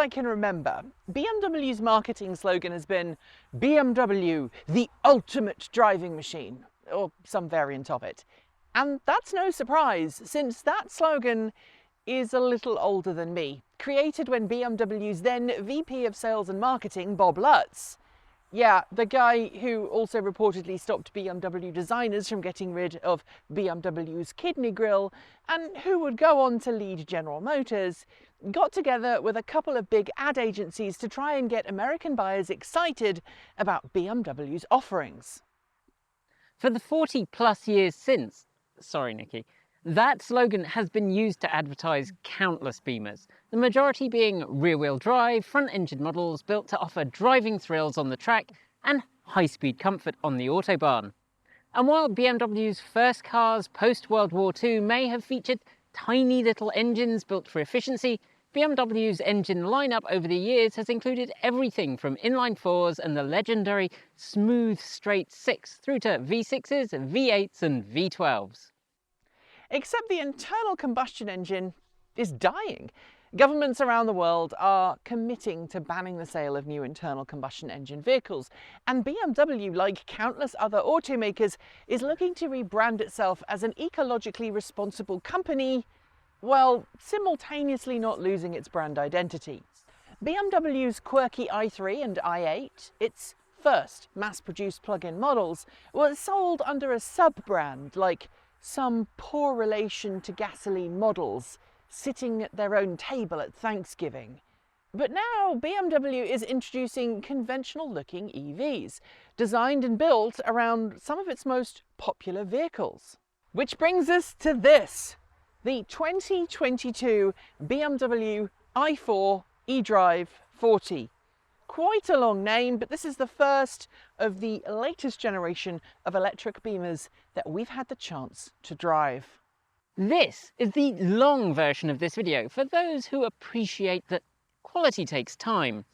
I can remember, BMW's marketing slogan has been BMW, the ultimate driving machine, or some variant of it. And that's no surprise, since that slogan is a little older than me, created when BMW's then VP of Sales and Marketing, Bob Lutz, yeah, the guy who also reportedly stopped BMW designers from getting rid of BMW's kidney grille, and who would go on to lead General Motors, got together with a couple of big ad agencies to try and get American buyers excited about BMW's offerings. For the 40+ years since, sorry Nikki, that slogan has been used to advertise countless Beamers, the majority being rear-wheel drive, front-engine models built to offer driving thrills on the track and high-speed comfort on the autobahn. And while BMW's first cars post-World War II may have featured tiny little engines built for efficiency, BMW's engine lineup over the years has included everything from inline fours and the legendary smooth straight six through to V6s, V8s and V12s. Except the internal combustion engine is dying. Governments around the world are committing to banning the sale of new internal combustion engine vehicles, and BMW, like countless other automakers, is looking to rebrand itself as an ecologically responsible company, while simultaneously not losing its brand identity. BMW's quirky i3 and i8, its first mass-produced plug-in models, were sold under a sub-brand like some poor relation to gasoline models sitting at their own table at Thanksgiving. But now BMW is introducing conventional-looking EVs, designed and built around some of its most popular vehicles. Which brings us to this, the 2022 BMW i4 eDrive 40. Quite a long name, but this is the first of the latest generation of electric Beamers that we've had the chance to drive. This is the long version of this video for those who appreciate that quality takes time.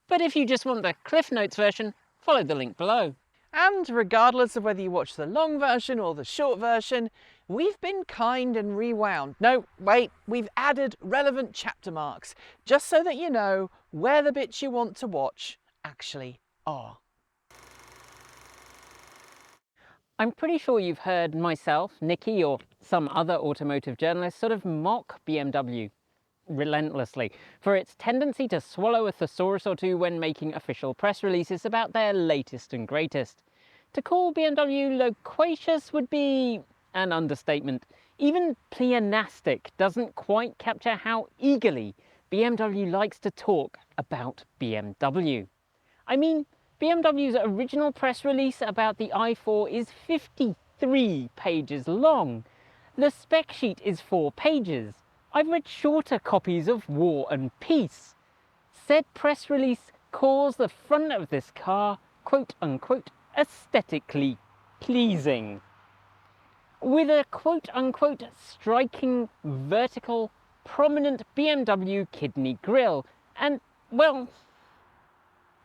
But if you just want the Cliff Notes version, follow the link below. And regardless of whether you watch the long version or the short version, we've been kind and rewound. No, wait, we've added relevant chapter marks, just so that you know where the bits you want to watch actually are. I'm pretty sure you've heard myself, Nikki, or some other automotive journalist sort of mock BMW relentlessly for its tendency to swallow a thesaurus or two when making official press releases about their latest and greatest. To call BMW loquacious would be an understatement. Even pleonastic doesn't quite capture how eagerly BMW likes to talk about BMW. I mean, BMW's original press release about the i4 is 53 pages long. The spec sheet is 4 pages. I've read shorter copies of War and Peace. Said press release calls the front of this car, quote unquote, aesthetically pleasing, with a quote unquote striking vertical prominent BMW kidney grille. And well,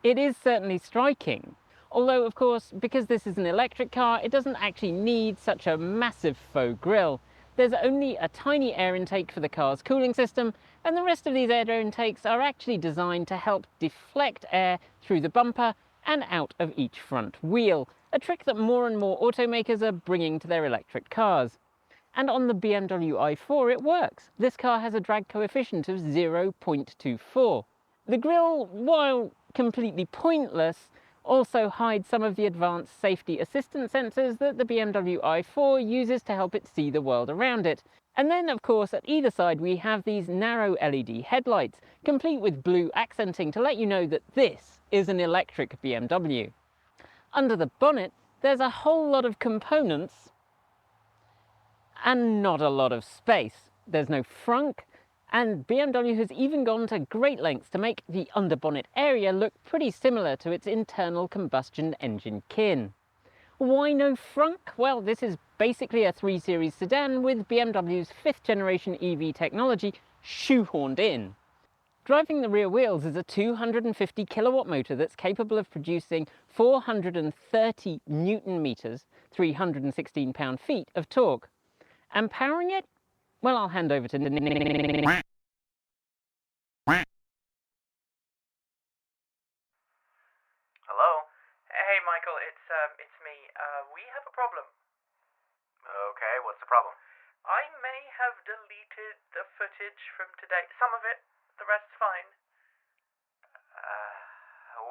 it is certainly striking. Although of course, because this is an electric car, it doesn't actually need such a massive faux grille. There's only a tiny air intake for the car's cooling system, and the rest of these air intakes are actually designed to help deflect air through the bumper and out of each front wheel, a trick that more and more automakers are bringing to their electric cars. And on the BMW i4 it works. This car has a drag coefficient of 0.24. The grille, while completely pointless, also hides some of the advanced safety assistance sensors that the BMW i4 uses to help it see the world around it. And then, of course, at either side we have these narrow LED headlights, complete with blue accenting to let you know that this is an electric BMW. Under the bonnet, there's a whole lot of components and not a lot of space. There's no frunk, and BMW has even gone to great lengths to make the underbonnet area look pretty similar to its internal combustion engine kin. Why no frunk? Well, this is basically a 3 Series sedan with BMW's 5th generation EV technology shoehorned in. Driving the rear wheels is a 250 kilowatt motor that's capable of producing 430 Newton meters, 316 pound-feet of torque. And powering it? Well, I'll hand over to Nikki. Michael, it's me. We have a problem. Okay, what's the problem? I may have deleted the footage from today. Some of it, the rest's fine.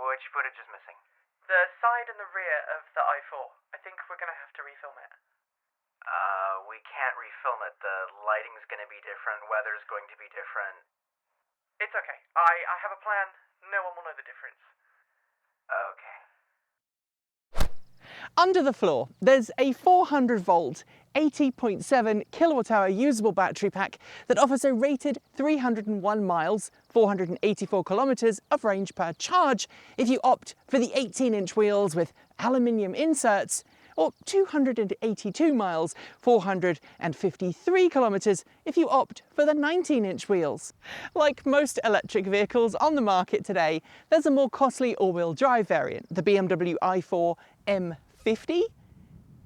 Which footage is missing? The side and the rear of the i4. I think we're going to have to refilm it. We can't refilm it. The lighting's gonna be different, weather's going to be different. It's okay. I have a plan. No one will know the difference. Okay. Under the floor, there's a 400 volt, 80.7 kilowatt hour usable battery pack that offers a rated 301 miles, 484 kilometers of range per charge if you opt for the 18-inch wheels with aluminium inserts, or 282 miles, 453 kilometers if you opt for the 19-inch wheels. Like most electric vehicles on the market today, there's a more costly all-wheel drive variant, the BMW i4 M50,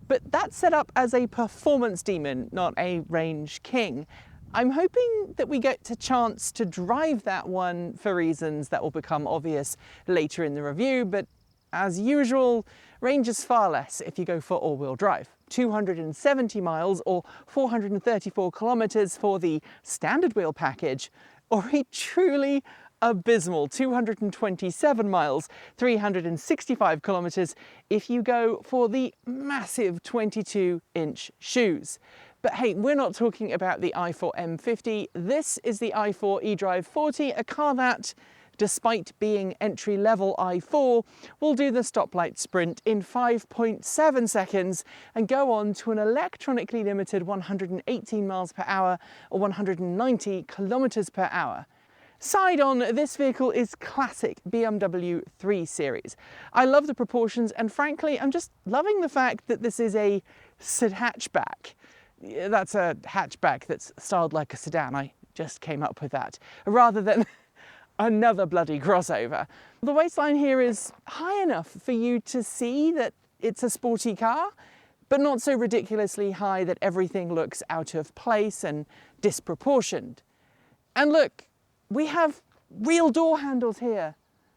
but that's set up as a performance demon, not a range king. I'm hoping that we get a chance to drive that one for reasons that will become obvious later in the review, but as usual, range is far less if you go for all-wheel drive. 270 miles or 434 kilometers for the standard wheel package, or a truly abysmal 227 miles, 365 kilometers if you go for the massive 22-inch shoes. But hey, we're not talking about the i4 M50. This is the i4 eDrive 40, a car that, despite being entry-level i4, will do the stoplight sprint in 5.7 seconds and go on to an electronically limited 118 miles per hour or 190 kilometers per hour. Side on, this vehicle is classic BMW 3 Series. I love the proportions, and frankly, I'm just loving the fact that this is a hatchback. That's a hatchback that's styled like a sedan. I just came up with that, rather than another bloody crossover. The waistline here is high enough for you to see that it's a sporty car, but not so ridiculously high that everything looks out of place and disproportioned. And look, we have real door handles here.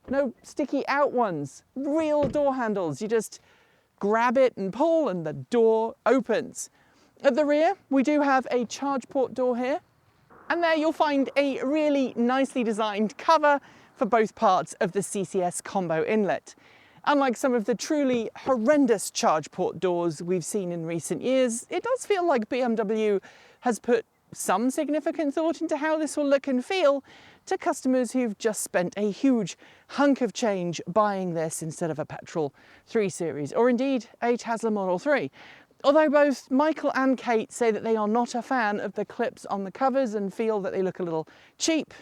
No sticky out ones, real door handles. You just grab it and pull and the door opens. At the rear, we do have a charge port door here. And there you'll find a really nicely designed cover for both parts of the CCS combo inlet. Unlike some of the truly horrendous charge port doors we've seen in recent years, it does feel like BMW has put some significant thought into how this will look and feel to customers who've just spent a huge hunk of change buying this instead of a petrol 3 Series, or indeed a Tesla Model 3. Although both Michael and Kate say that they are not a fan of the clips on the covers and feel that they look a little cheap,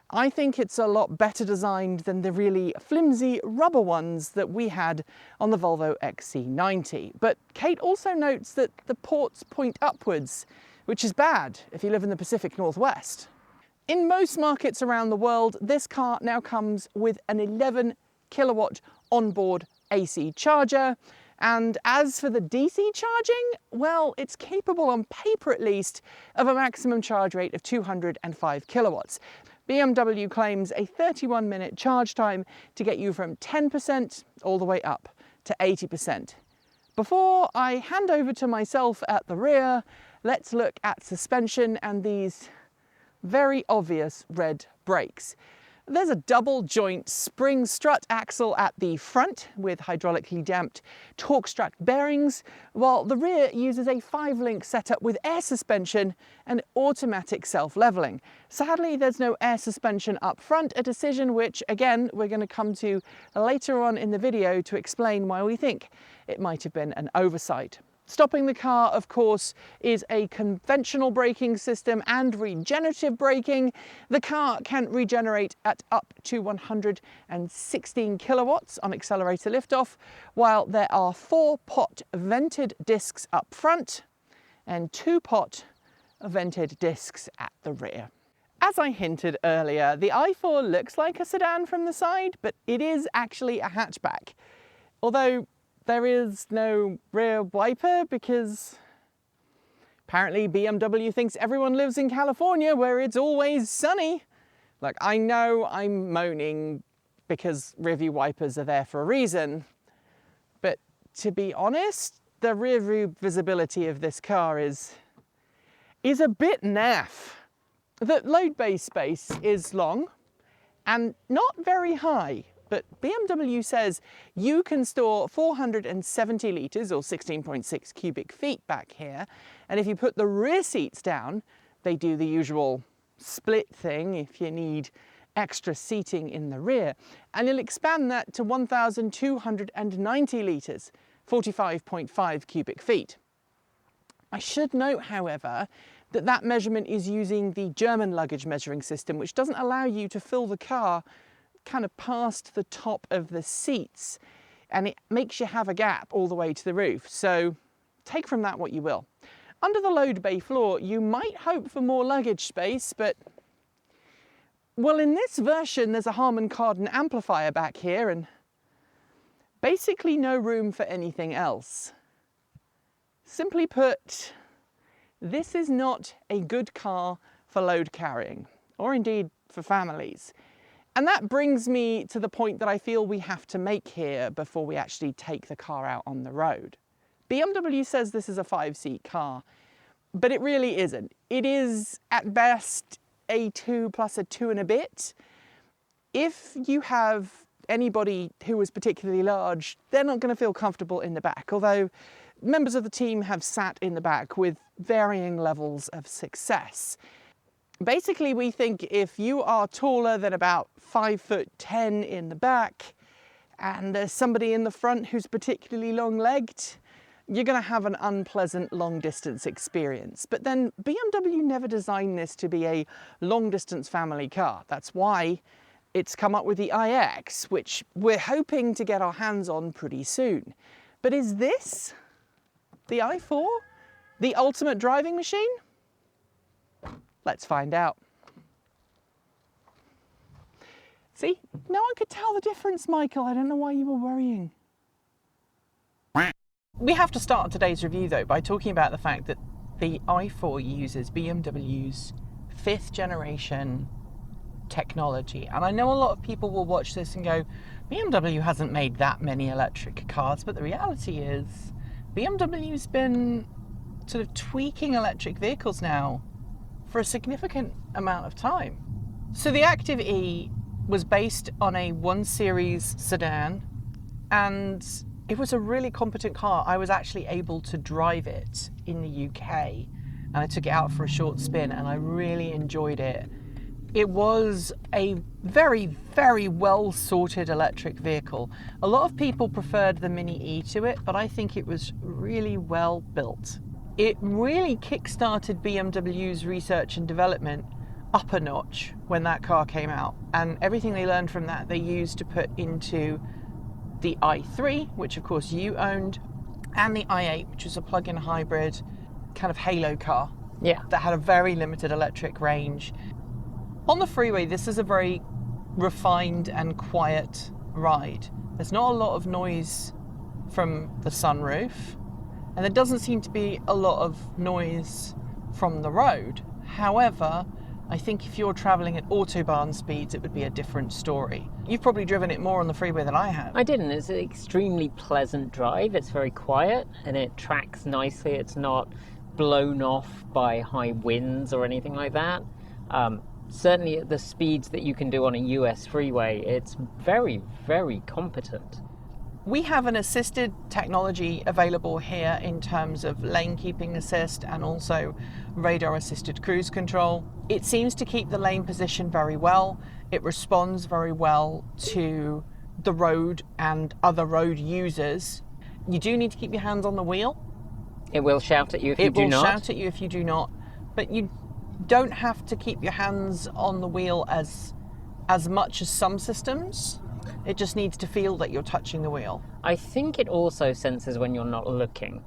I think it's a lot better designed than the really flimsy rubber ones that we had on the Volvo XC90. But Kate also notes that the ports point upwards, which is bad if you live in the Pacific Northwest. In most markets around the world, this car now comes with an 11 kilowatt onboard AC charger. And as for the DC charging, well, it's capable on paper at least of a maximum charge rate of 205 kilowatts. BMW claims a 31-minute charge time to get you from 10% all the way up to 80%. Before I hand over to myself at the rear, let's look at suspension and these very obvious red brakes. There's a double joint spring strut axle at the front with hydraulically damped torque strut bearings, while the rear uses a 5-link setup with air suspension and automatic self-leveling. Sadly, there's no air suspension up front, a decision which, again, we're going to come to later on in the video to explain why we think it might have been an oversight. Stopping the car, of course, is a conventional braking system and regenerative braking. The car can regenerate at up to 116 kilowatts on accelerator liftoff, while there are 4-pot vented discs up front and 2-pot vented discs at the rear. As I hinted earlier, the i4 looks like a sedan from the side, but it is actually a hatchback. Although there is no rear wiper because apparently BMW thinks everyone lives in California where it's always sunny. Look, I know I'm moaning because rearview wipers are there for a reason, to be honest, the rear view visibility of this car is a bit naff. The load bay space is long and not very high, but BMW says you can store 470 litres or 16.6 cubic feet back here, and if you put the rear seats down, they do the usual split thing if you need extra seating in the rear, and you'll expand that to 1,290 litres, 45.5 cubic feet. I should note, however, that that measurement is using the German luggage measuring system, which doesn't allow you to fill the car kind of past the top of the seats, and it makes you have a gap all the way to the roof. So take from that what you will. Under the load bay floor, you might hope for more luggage space, but well, in this version, there's a Harman Kardon amplifier back here and basically no room for anything else. Simply put, this is not a good car for load carrying, or indeed for families. And that brings me to the point that I feel we have to make here before we actually take the car out on the road. BMW says this is a 5-seat car, but it really isn't. It is, at best, a 2 plus a 2 and a bit. If you have anybody who is particularly large, they're not going to feel comfortable in the back, although members of the team have sat in the back with varying levels of success. Basically, we think if you are taller than about 5'10" in the back, and there's somebody in the front who's particularly long-legged, you're going to have an unpleasant long-distance experience. But then BMW never designed this to be a long-distance family car. That's why it's come up with the iX, which we're hoping to get our hands on pretty soon. But is this the i4? The ultimate driving machine? Let's find out. See, no one could tell the difference, Michael. I don't know why you were worrying. We have to start today's review though by talking about the fact that the i4 uses BMW's 5th generation technology. And I know a lot of people will watch this and go, BMW hasn't made that many electric cars, but the reality is BMW's been sort of tweaking electric vehicles now for a significant amount of time. So the Active E was based on a 1 Series sedan, and it was a really competent car. I was actually able to drive it in the UK, and I took it out for a short spin, and I really enjoyed it. It was a very, very well sorted electric vehicle. A lot of people preferred the Mini E to it, but I think it was really well built. It really kick-started BMW's research and development up a notch when that car came out, and everything they learned from that they used to put into the i3, which of course you owned, and the i8, which was a plug-in hybrid kind of halo car. Yeah. That had a very limited electric range. On the freeway, this is a very refined and quiet ride. There's not a lot of noise from the sunroof, and there doesn't seem to be a lot of noise from the road. However, I think if you're travelling at autobahn speeds, it would be a different story. You've probably driven it more on the freeway than I have. I didn't. It's an extremely pleasant drive. It's very quiet and it tracks nicely. It's not blown off by high winds or anything like that. Certainly at the speeds that you can do on a US freeway, it's very, very competent. We have an assisted technology available here in terms of lane keeping assist and also radar assisted cruise control. It seems to keep the lane position very well. It responds very well to the road and other road users. You do need to keep your hands on the wheel. It will shout at you if you do not. It will shout at you if you do not, but you don't have to keep your hands on the wheel as much as some systems. It just needs to feel that you're touching the wheel. I think it also senses when you're not looking.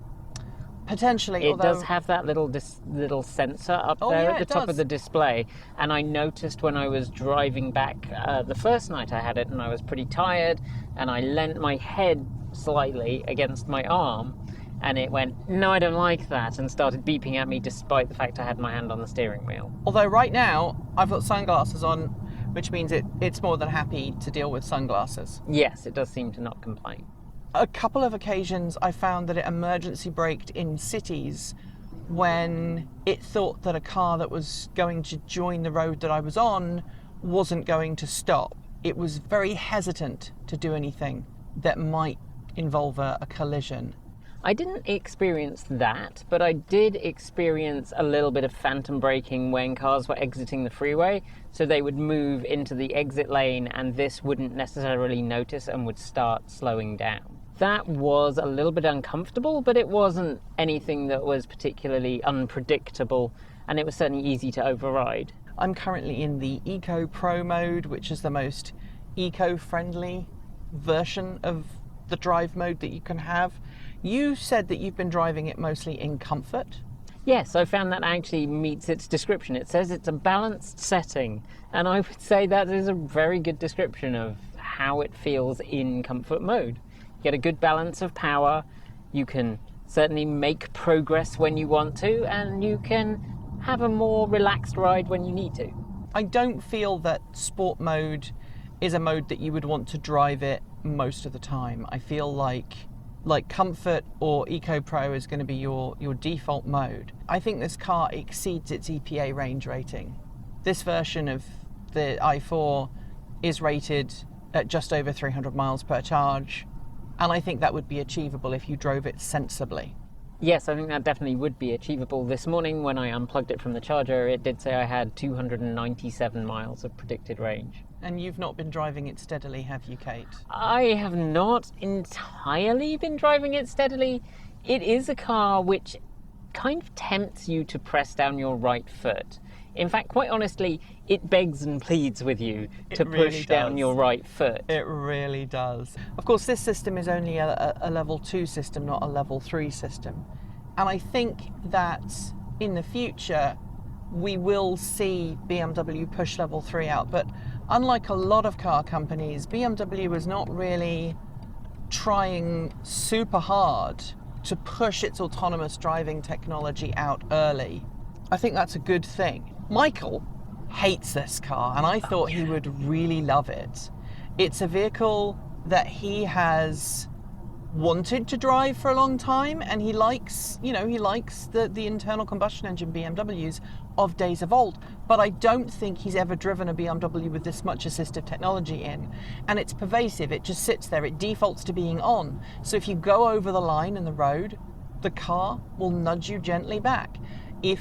Potentially, it does have that little sensor up there at the top of the display. And I noticed when I was driving back the first night I had it, and I was pretty tired, and I leant my head slightly against my arm, and it went, no, I don't like that, and started beeping at me despite the fact I had my hand on the steering wheel. Although right now I've got sunglasses on, which means it's more than happy to deal with sunglasses. Yes, it does seem to not complain. a couple of occasions I found that it emergency braked in cities when it thought that a car that was going to join the road that I was on wasn't going to stop. It was very hesitant to do anything that might involve a collision. I didn't experience that, but I did experience a little bit of phantom braking when cars were exiting the freeway. So they would move into the exit lane and this wouldn't necessarily notice and would start slowing down. That was a little bit uncomfortable, but it wasn't anything that was particularly unpredictable, and it was certainly easy to override. I'm currently in the Eco Pro mode, which is the most eco-friendly version of the drive mode that you can have. You said that you've been driving it mostly in comfort. Yes, I found that actually meets its description. It says it's a balanced setting, and I would say that is a very good description of how it feels in comfort mode. You get a good balance of power, you can certainly make progress when you want to, and you can have a more relaxed ride when you need to. I don't feel that sport mode is a mode that you would want to drive it most of the time. I feel like comfort or Eco Pro is going to be your default mode. I think this car exceeds its EPA range rating. This version of the i4 is rated at just over 300 miles per charge, and I think that would be achievable if you drove it sensibly. Yes, I think that definitely would be achievable. This morning when I unplugged it from the charger, it did say I had 297 miles of predicted range. And you've not been driving it steadily, have you, Kate? I have not entirely been driving it steadily. It is a car which kind of tempts you to press down your right foot. In fact, quite honestly, it begs and pleads with you to push down your right foot. It really does. Of course, this system is only a level 2 system, not a level 3 system. And I think that in the future, we will see BMW push level 3 out. But unlike a lot of car companies, BMW is not really trying super hard to push its autonomous driving technology out early. I think that's a good thing. Michael hates this car, and I thought he would really love it. It's a vehicle that he has wanted to drive for a long time, and he likes the internal combustion engine BMWs of days of old. But I don't think he's ever driven a BMW with this much assistive technology in, and it's pervasive. It just sits there. It defaults to being on. So if you go over the line in the road, the car will nudge you gently back. If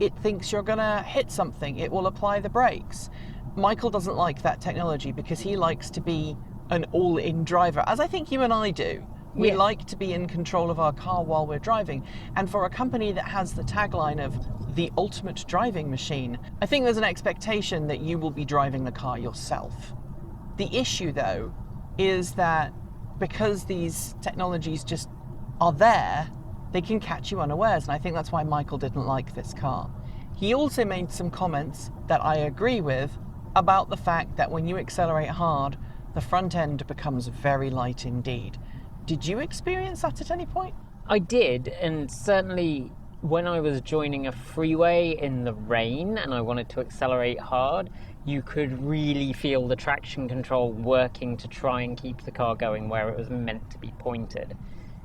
it thinks you're gonna hit something, it will apply the brakes. Michael doesn't like that technology because he likes to be an all-in driver, as I think you and I do. We like to be in control of our car while we're driving. And for a company that has the tagline of the ultimate driving machine, I think there's an expectation that you will be driving the car yourself. The issue, though, is that because these technologies just are there, they can catch you unawares, and I think that's why Michael didn't like this car. He also made some comments that I agree with about the fact that when you accelerate hard, the front end becomes very light indeed. Did you experience that at any point? I did, and certainly when I was joining a freeway in the rain and I wanted to accelerate hard, you could really feel the traction control working to try and keep the car going where it was meant to be pointed.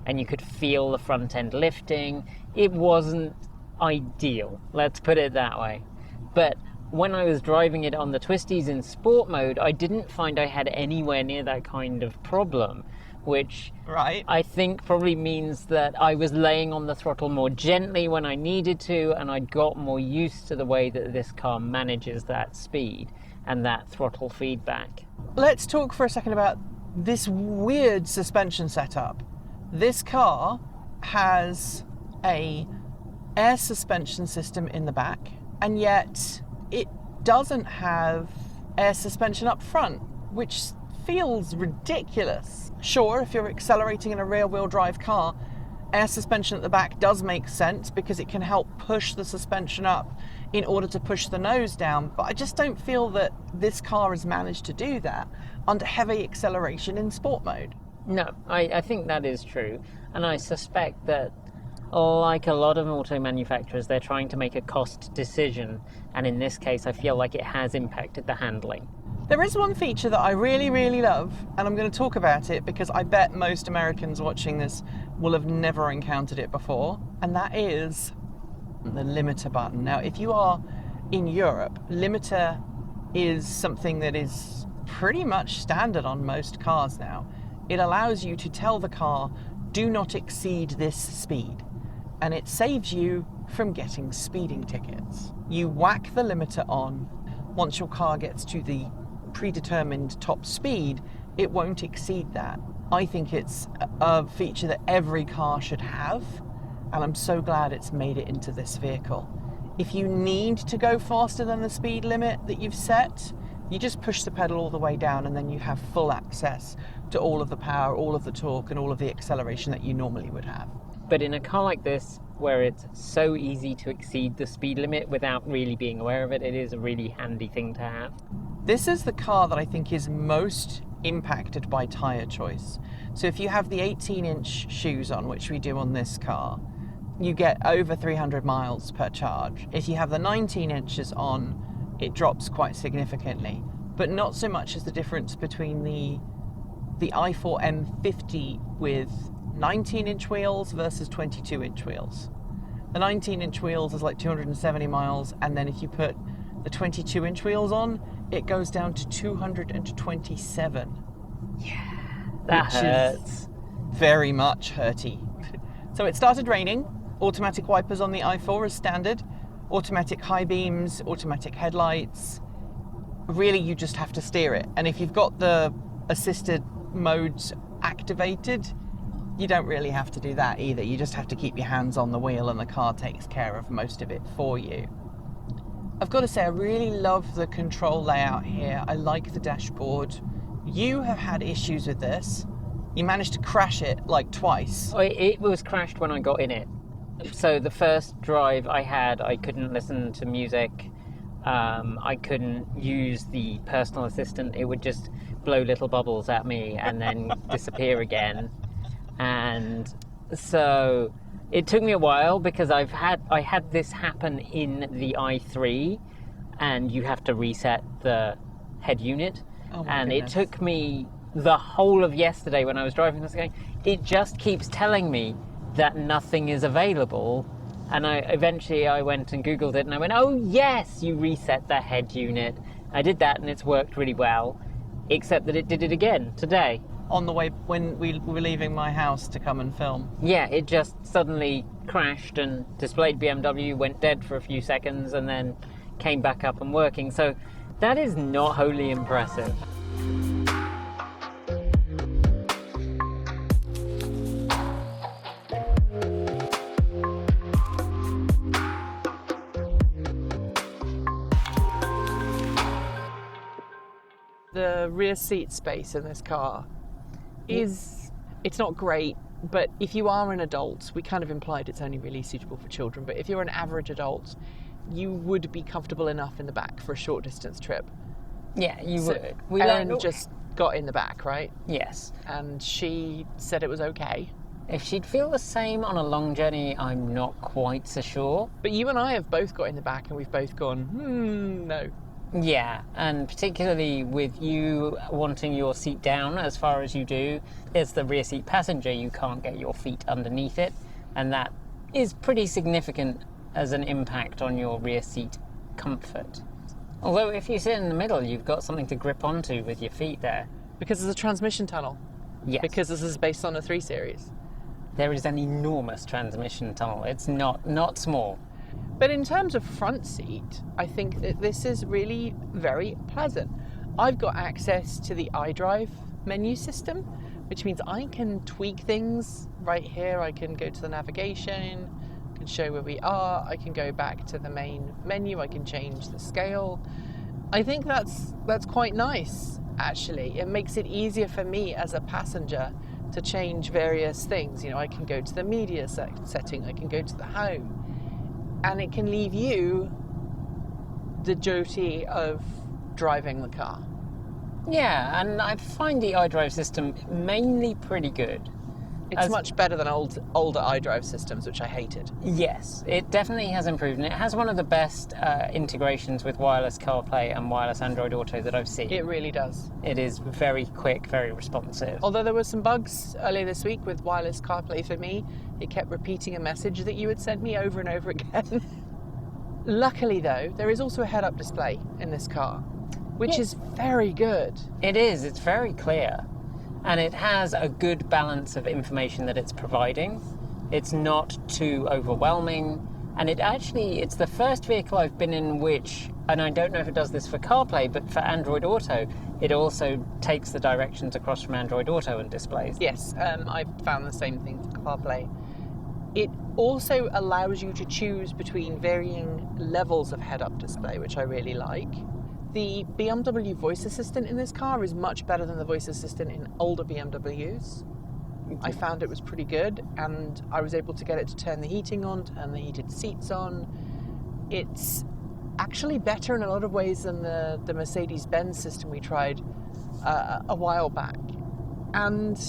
And you could feel the front end lifting. It wasn't ideal, let's put it that way. But when I was driving it on the twisties in sport mode, I didn't find I had anywhere near that kind of problem, which I think probably means that I was laying on the throttle more gently when I needed to, and I got more used to the way that this car manages that speed and that throttle feedback. Let's talk for a second about this weird suspension setup. This car has a air suspension system in the back, and yet it doesn't have air suspension up front, which feels ridiculous. Sure, if you're accelerating in a rear-wheel drive car, air suspension at the back does make sense because it can help push the suspension up in order to push the nose down, but I just don't feel that this car has managed to do that under heavy acceleration in sport mode. No, I think that is true, and I suspect that, like a lot of auto manufacturers, they're trying to make a cost decision, and in this case I feel like it has impacted the handling. There is one feature that I really, really love, and I'm going to talk about it because I bet most Americans watching this will have never encountered it before, and that is the limiter button. Now, if you are in Europe, limiter is something that is pretty much standard on most cars now. It allows you to tell the car, do not exceed this speed, and it saves you from getting speeding tickets. You whack the limiter on. Once your car gets to the predetermined top speed, it won't exceed that. I think it's a feature that every car should have, and I'm so glad it's made it into this vehicle. If you need to go faster than the speed limit that you've set, you just push the pedal all the way down, and then you have full access to all of the power, all of the torque, and all of the acceleration that you normally would have. But in a car like this, where it's so easy to exceed the speed limit without really being aware of it, it is a really handy thing to have. This is the car that I think is most impacted by tyre choice. So if you have the 18-inch shoes on, which we do on this car, you get over 300 miles per charge. If you have the 19 inches on, it drops quite significantly, but not so much as the difference between the i4 M50 with 19-inch wheels versus 22-inch wheels. The 19-inch wheels is like 270 miles, and then if you put the 22-inch wheels on, it goes down to 227. Yeah, that hurts. Very much hurty. So it started raining. Automatic wipers on the i4 is standard. Automatic high beams, automatic headlights. Really, you just have to steer it. And if you've got the assisted modes activated, you don't really have to do that either. You just have to keep your hands on the wheel and the car takes care of most of it for you. I've got to say, I really love the control layout here. I like the dashboard. You have had issues with this. You managed to crash it like twice. It was crashed when I got in it. So the first drive I had, I couldn't listen to music. I couldn't use the personal assistant. It would just blow little bubbles at me and then disappear again. And so it took me a while because I had this happen in the i3, and you have to reset the head unit. Oh my and goodness. It took me the whole of yesterday when I was driving. I was going, it just keeps telling me that nothing is available. And eventually I went and Googled it, and I went, oh yes, you reset the head unit. I did that, and it's worked really well, except that it did it again today. On the way when we were leaving my house to come and film. Yeah, it just suddenly crashed and displayed BMW, went dead for a few seconds, and then came back up and working. So that is not wholly impressive. The rear seat space in this car it's not great, but if you are an adult, we kind of implied it's only really suitable for children, but if you're an average adult, you would be comfortable enough in the back for a short distance trip. Yeah, you would. Erin just got in the back, right? Yes. And she said it was okay. If she'd feel the same on a long journey, I'm not quite so sure. But you and I have both got in the back, and we've both gone, no. Yeah, and particularly with you wanting your seat down as far as you do, there's the rear seat passenger, you can't get your feet underneath it, and that is pretty significant as an impact on your rear seat comfort. Although if you sit in the middle, you've got something to grip onto with your feet there. Because there's a transmission tunnel. Yes. Because this is based on a 3 Series. There is an enormous transmission tunnel. It's not small. But in terms of front seat, I think that this is really very pleasant. I've got access to the eDrive menu system, which means I can tweak things right here. I can go to the navigation, I can show where we are, I can go back to the main menu, I can change the scale. I think that's quite nice, actually. It makes it easier for me as a passenger to change various things. You know, I can go to the media setting, I can go to the home. And it can leave you the duty of driving the car. Yeah, and I find the iDrive system mainly pretty good. It's much better than older eDrive systems, which I hated. Yes, it definitely has improved, and it has one of the best integrations with wireless CarPlay and wireless Android Auto that I've seen. It really does. It is very quick, very responsive. Although there were some bugs earlier this week with wireless CarPlay for me, it kept repeating a message that you had sent me over and over again. Luckily though, there is also a head-up display in this car, which is very good. It is, it's very clear. And it has a good balance of information that it's providing. It's not too overwhelming. And it's the first vehicle I've been in which, and I don't know if it does this for CarPlay, but for Android Auto, it also takes the directions across from Android Auto and displays. Yes, I've found the same thing for CarPlay. It also allows you to choose between varying levels of head-up display, which I really like. The BMW voice assistant in this car is much better than the voice assistant in older BMWs. I found it was pretty good, and I was able to get it to turn the heating on, turn the heated seats on. It's actually better in a lot of ways than the Mercedes-Benz system we tried a while back. And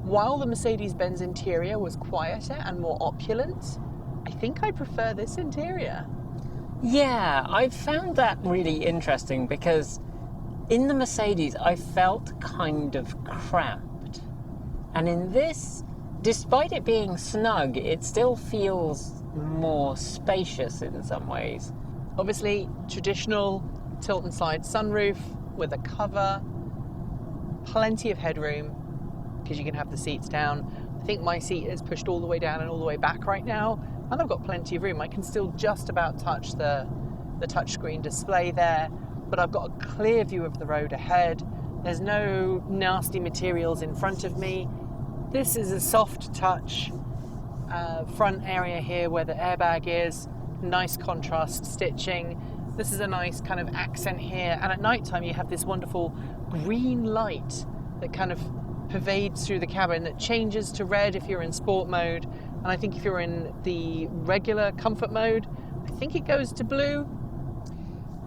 while the Mercedes-Benz interior was quieter and more opulent, I think I prefer this interior. Yeah, I found that really interesting because in the Mercedes I felt kind of cramped. And in this, despite it being snug, it still feels more spacious in some ways. Obviously, traditional tilt and slide sunroof with a cover, plenty of headroom because you can have the seats down. I think my seat is pushed all the way down and all the way back right now, and I've got plenty of room. I can still just about touch the touchscreen display there, but I've got a clear view of the road ahead. There's no nasty materials in front of me. This is a soft touch front area here where the airbag is. Nice contrast stitching. This is a nice kind of accent here, and at night time you have this wonderful green light that kind of pervades through the cabin that changes to red if you're in sport mode, and I think if you're in the regular comfort mode, I think it goes to blue.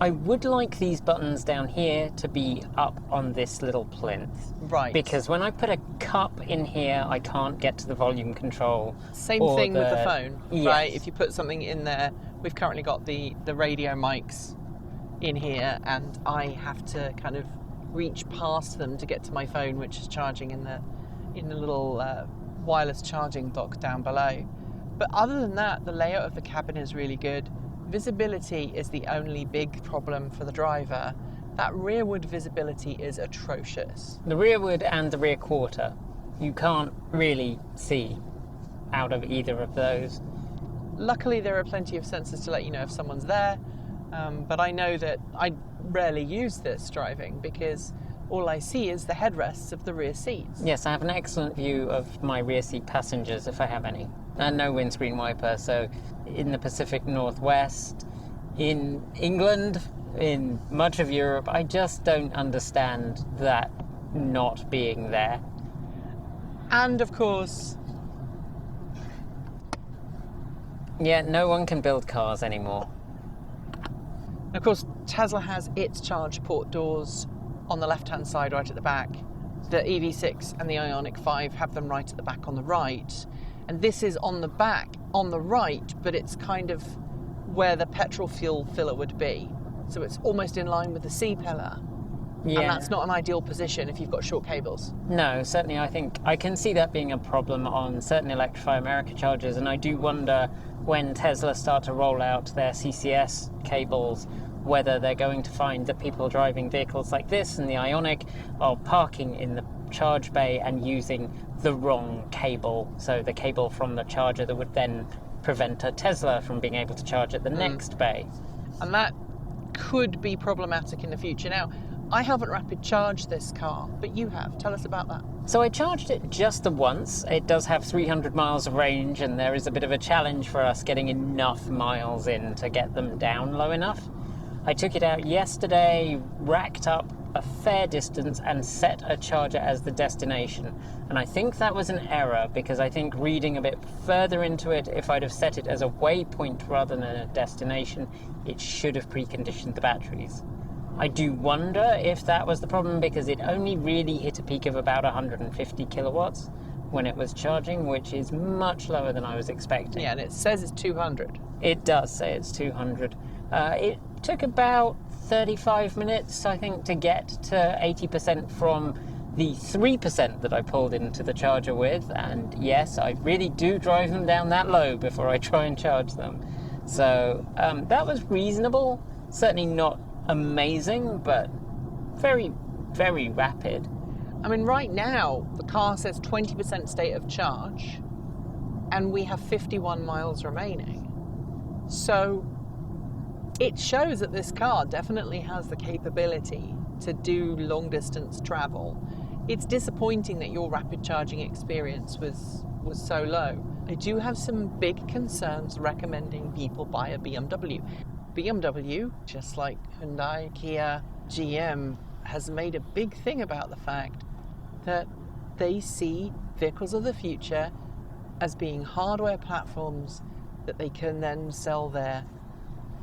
I would like these buttons down here to be up on this little plinth. Right. Because when I put a cup in here, I can't get to the volume control. Same thing with the phone, yes. right? If you put something in there, we've currently got the radio mics in here, and I have to kind of reach past them to get to my phone, which is charging in the little wireless charging dock down below. But other than that, the layout of the cabin is really good. Visibility is the only big problem for the driver. That rearward visibility is atrocious. The rearward and the rear quarter, you can't really see out of either of those. Luckily, there are plenty of sensors to let you know if someone's there, but I know that I rarely use this driving because all I see is the headrests of the rear seats. Yes, I have an excellent view of my rear seat passengers, if I have any. And no windscreen wiper, so in the Pacific Northwest, in England, in much of Europe, I just don't understand that not being there. And of course... yeah, no one can build cars anymore. Of course, Tesla has its charge port doors on the left-hand side right at the back. The EV6 and the Ioniq 5 have them right at the back on the right. And this is on the back, on the right, but it's kind of where the petrol fuel filler would be. So it's almost in line with the C-pillar. Yeah. And that's not an ideal position if you've got short cables. No, certainly I think I can see that being a problem on certain Electrify America chargers, and I do wonder when Tesla start to roll out their CCS cables, whether they're going to find that people driving vehicles like this and the Ioniq are parking in the charge bay and using the wrong cable, so the cable from the charger that would then prevent a Tesla from being able to charge at the next bay. And that could be problematic in the future. Now, I haven't rapid charged this car, but you have. Tell us about that. So I charged it just the once. It does have 300 miles of range, and there is a bit of a challenge for us getting enough miles in to get them down low enough. I took it out yesterday, racked up a fair distance and set a charger as the destination. And I think that was an error, because I think reading a bit further into it, if I'd have set it as a waypoint rather than a destination, it should have preconditioned the batteries. I do wonder if that was the problem, because it only really hit a peak of about 150 kilowatts, when it was charging, which is much lower than I was expecting. Yeah, and it says it's 200. It does say it's 200. It took about 35 minutes, I think, to get to 80% from the 3% that I pulled into the charger with. And yes, I really do drive them down that low before I try and charge them. So that was reasonable. Certainly not amazing, but very, very rapid. I mean, right now, the car says 20% state of charge, and we have 51 miles remaining. So it shows that this car definitely has the capability to do long distance travel. It's disappointing that your rapid charging experience was so low. I do have some big concerns recommending people buy a BMW. BMW, just like Hyundai, Kia, GM, has made a big thing about the fact that they see vehicles of the future as being hardware platforms that they can then sell their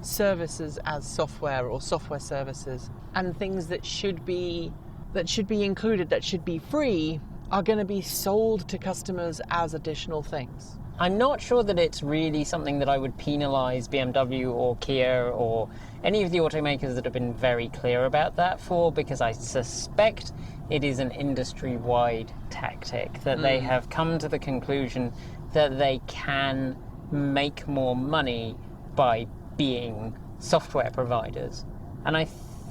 services as software or software services, and things that should be included, that should be free, are going to be sold to customers as additional things. I'm not sure that it's really something that I would penalise BMW or Kia or any of the automakers that have been very clear about that for, because I suspect it is an industry-wide tactic that they have come to the conclusion that they can make more money by being software providers. And I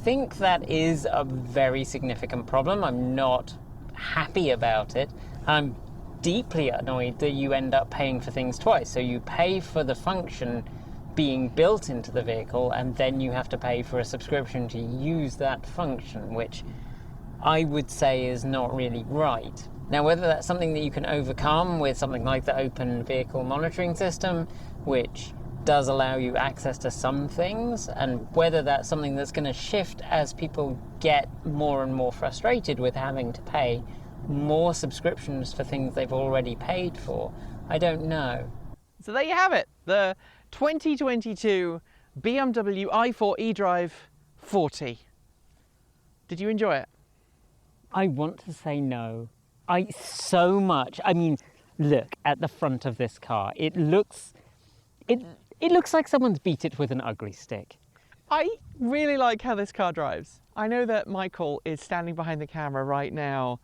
think that is a very significant problem. I'm not happy about it. I'm deeply annoyed that you end up paying for things twice. So you pay for the function being built into the vehicle, and then you have to pay for a subscription to use that function, which I would say is not really right. Now, whether that's something that you can overcome with something like the open vehicle monitoring system, which does allow you access to some things, and whether that's something that's going to shift as people get more and more frustrated with having to pay more subscriptions for things they've already paid for, I don't know. So there you have it, the 2022 BMW i4 eDrive 40. Did you enjoy it? I want to say no. I mean, look at the front of this car. It looks like someone's beat it with an ugly stick. I really like how this car drives. I know that Michael is standing behind the camera right now,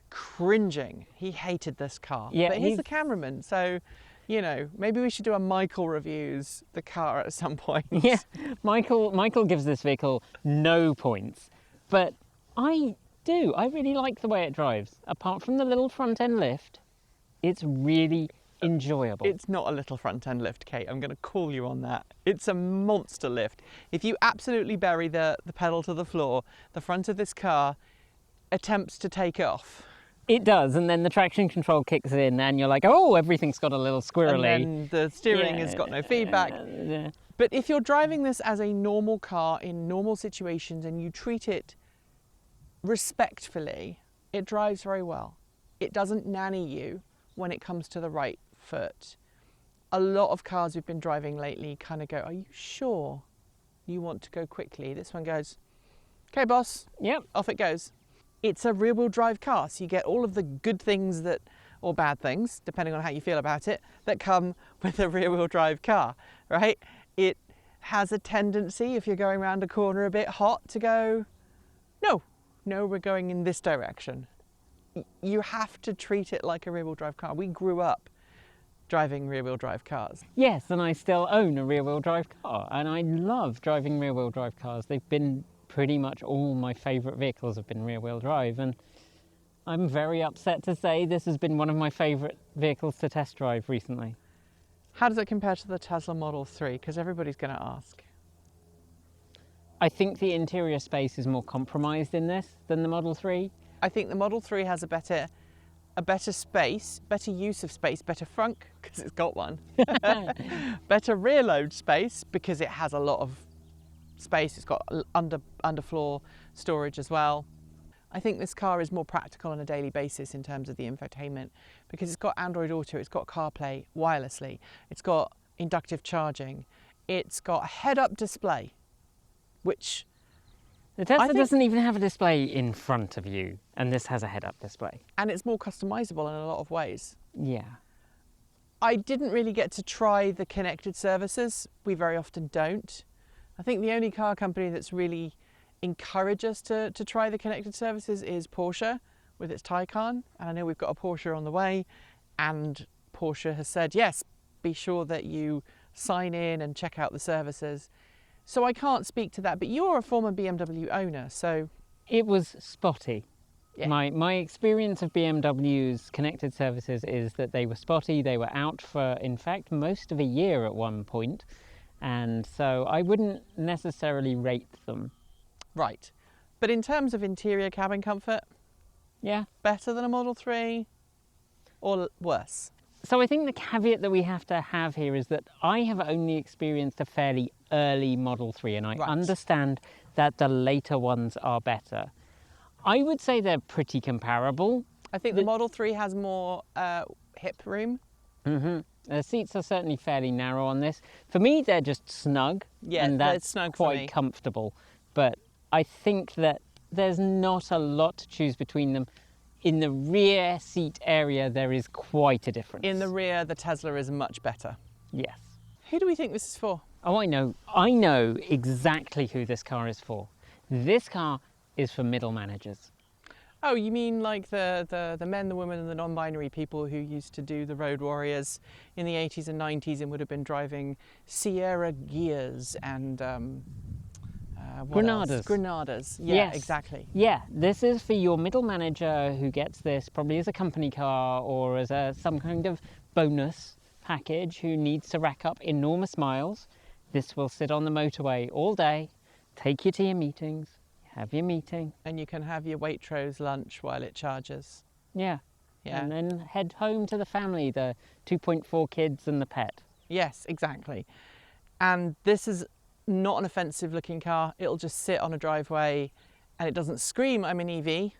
cringing. He hated this car. Yeah, but he's the cameraman, so, you know, maybe we should do a Michael reviews the car at some point. Yeah, Michael gives this vehicle no points, but I do. I really like the way it drives. Apart from the little front end lift, it's really enjoyable. It's not a little front end lift, Kate. I'm going to call you on that. It's a monster lift. If you absolutely bury the pedal to the floor, the front of this car attempts to take off. It does, and then the traction control kicks in and you're like, oh, everything's got a little squirrely. And then the steering has got no feedback. Yeah. But if you're driving this as a normal car in normal situations and you treat it respectfully, it drives very well. It doesn't nanny you when it comes to the right foot. A lot of cars we've been driving lately kind of go, are you sure you want to go quickly? This one goes, okay, boss. Yep. Off it goes. It's a rear-wheel drive car, so you get all of the good things that, or bad things, depending on how you feel about it, that come with a rear-wheel drive car, right? It has a tendency, if you're going around a corner a bit hot, to go, no, we're going in this direction. You have to treat it like a rear-wheel drive car. We grew up driving rear-wheel drive cars. Yes, and I still own a rear-wheel drive car, and I love driving rear-wheel drive cars. They've been pretty much all my favourite vehicles have been rear-wheel drive, and I'm very upset to say this has been one of my favourite vehicles to test drive recently. How does it compare to the Tesla Model 3? Because everybody's going to ask. I think the interior space is more compromised in this than the Model 3. I think the Model 3 has a better space, better use of space, better frunk, because it's got one. Better rear load space, because it has a lot of space. It's got underfloor storage as well. I think this car is more practical on a daily basis in terms of the infotainment, because it's got Android Auto, it's got CarPlay wirelessly, it's got inductive charging, it's got a head-up display, which The Tesla doesn't even have a display in front of you, and this has a head-up display. And it's more customizable in a lot of ways. Yeah. I didn't really get to try the connected services. We very often don't. I think the only car company that's really encouraged us to try the connected services is Porsche with its Taycan. And I know we've got a Porsche on the way, and Porsche has said, yes, be sure that you sign in and check out the services. So I can't speak to that, but you're a former BMW owner, so... It was spotty. Yeah. My experience of BMW's connected services is that they were spotty. They were out for, in fact, most of a year at one point. And so I wouldn't necessarily rate them. Right. But in terms of interior cabin comfort, Yeah. better than a Model 3 or worse? So I think the caveat that we have to have here is that I have only experienced a fairly early Model 3, and I Right. understand that the later ones are better. I would say they're pretty comparable. I think the Model 3 has more hip room. The seats are certainly fairly narrow on this. For me, they're just snug, Yeah, and they're that's snug for me. quite comfortable. But I think that there's not a lot to choose between them. In the rear seat area, there is quite a difference. In the rear, the Tesla is much better. Yes. Who do we think this is for? Oh, I know. I know exactly who this car is for. This car is for middle managers. Oh, you mean like the men, the women and the non-binary people who used to do the road warriors in the 80s and 90s and would have been driving Sierra Gears and what else? Granadas. Granadas. Yeah, Yes. exactly. Yeah, this is for your middle manager who gets this probably as a company car or as some kind of bonus package, who needs to rack up enormous miles. This will sit on the motorway all day, take you to your meetings, have your meeting. And you can have your Waitrose lunch while it charges. Yeah. Yeah. And then head home to the family, the 2.4 kids and the pet. Yes, exactly. And this is not an offensive looking car. It'll just sit on a driveway and it doesn't scream, I'm an EV.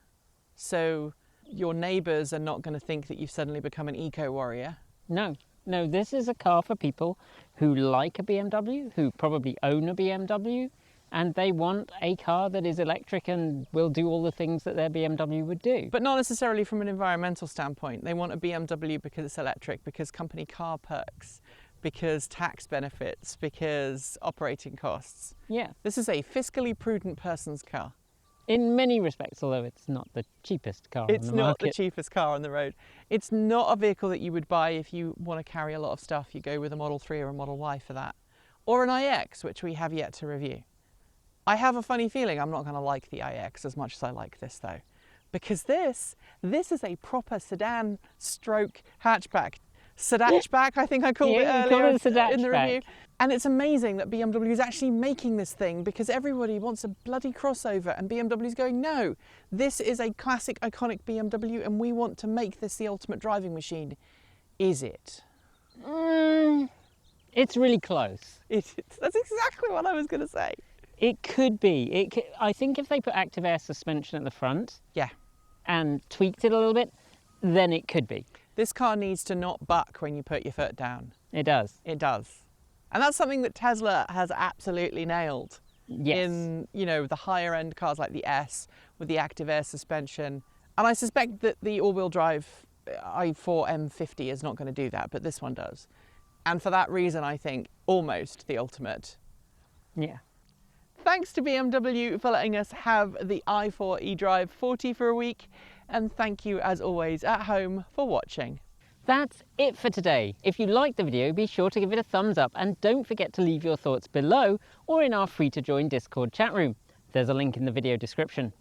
So your neighbours are not going to think that you've suddenly become an eco warrior. No, this is a car for people who like a BMW, who probably own a BMW, and they want a car that is electric and will do all the things that their BMW would do. But not necessarily from an environmental standpoint. They want a BMW because it's electric, because company car perks, because tax benefits, because operating costs. Yeah, This is a fiscally prudent person's car. in many respects, although it's not the cheapest car on It's the not market. the cheapest car on the road. It's not a vehicle that you would buy if you want to carry a lot of stuff. You go with a Model 3 or a Model Y for that. Or an iX, which we have yet to review. I have a funny feeling I'm not going to like the iX as much as I like this though. Because this is a proper sedan stroke hatchback. Sedatchback, I think I called it Yeah, you called earlier it a in the sedatchback. review. And it's amazing that BMW is actually making this thing, because everybody wants a bloody crossover and BMW's going, no, this is a classic, iconic BMW and we want to make this the ultimate driving machine. Is it? It's really close. That's exactly what I was going to say. It could be. I think if they put active air suspension at the front Yeah. and tweaked it a little bit, then it could be. This car needs to not buck when you put your foot down. It does. It does. And that's something that Tesla has absolutely nailed. Yes. In, the higher end cars like the S with the active air suspension. And I suspect that the all-wheel drive i4 M50 is not going to do that, but this one does. And for that reason, I think almost the ultimate. Yeah. Thanks to BMW for letting us have the i4 eDrive 40 for a week. And thank you, as always, at home for watching. That's it for today. If you liked the video, be sure to give it a thumbs up and don't forget to leave your thoughts below or in our free to join Discord chat room. There's a link in the video description.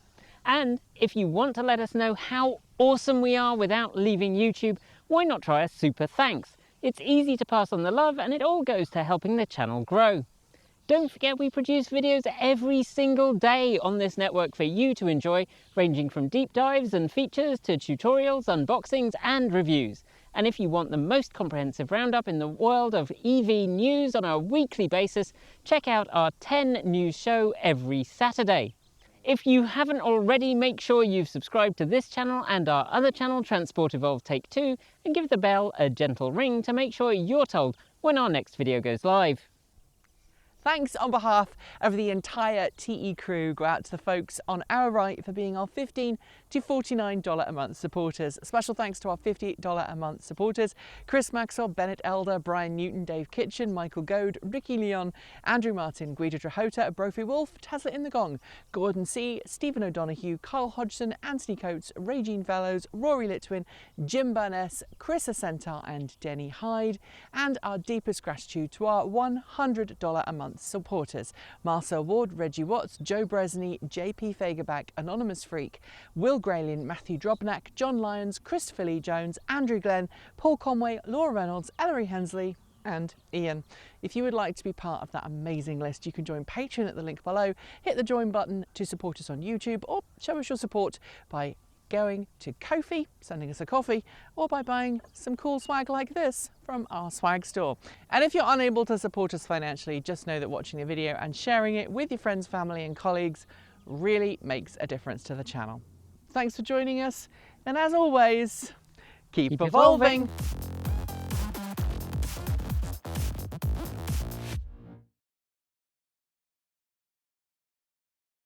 And if you want to let us know how awesome we are without leaving YouTube, why not try a super thanks? It's easy to pass on the love and it all goes to helping the channel grow. Don't forget we produce videos every single day on this network for you to enjoy, ranging from deep dives and features to tutorials, unboxings and reviews. And if you want the most comprehensive roundup in the world of EV news on a weekly basis, check out our 10 news show every Saturday. If you haven't already, make sure you've subscribed to this channel and our other channel, Transport Evolved Take 2, and give the bell a gentle ring to make sure you're told when our next video goes live. Thanks on behalf of the entire TE crew go out to the folks on our right for being our $15 to $49 a month supporters. Special thanks to our $50 a month supporters: Chris Maxwell, Bennett Elder, Brian Newton, Dave Kitchen, Michael Goad, Ricky Leon, Andrew Martin, Guido Drahota, Brophy Wolf, Tesla in the Gong, Gordon C, Stephen O'Donoghue, Carl Hodgson, Anthony Coates, Regine Fellows, Rory Litwin, Jim Burness, Chris Asentar and Denny Hyde. And our deepest gratitude to our $100 a month supporters: Marcel Ward, Reggie Watts, Joe Bresney, JP Fagerback, Anonymous Freak, Will Graylin, Matthew Drobnak, John Lyons, Christopher Lee Jones, Andrew Glenn, Paul Conway, Laura Reynolds, Ellery Hensley and Ian. If you would like to be part of that amazing list, you can join Patreon at the link below, hit the join button to support us on YouTube, or show us your support by going to Ko-fi, sending us a coffee, or by buying some cool swag like this from our swag store. And if you're unable to support us financially, just know that watching the video and sharing it with your friends, family and colleagues really makes a difference to the channel. Thanks for joining us, and as always, keep evolving.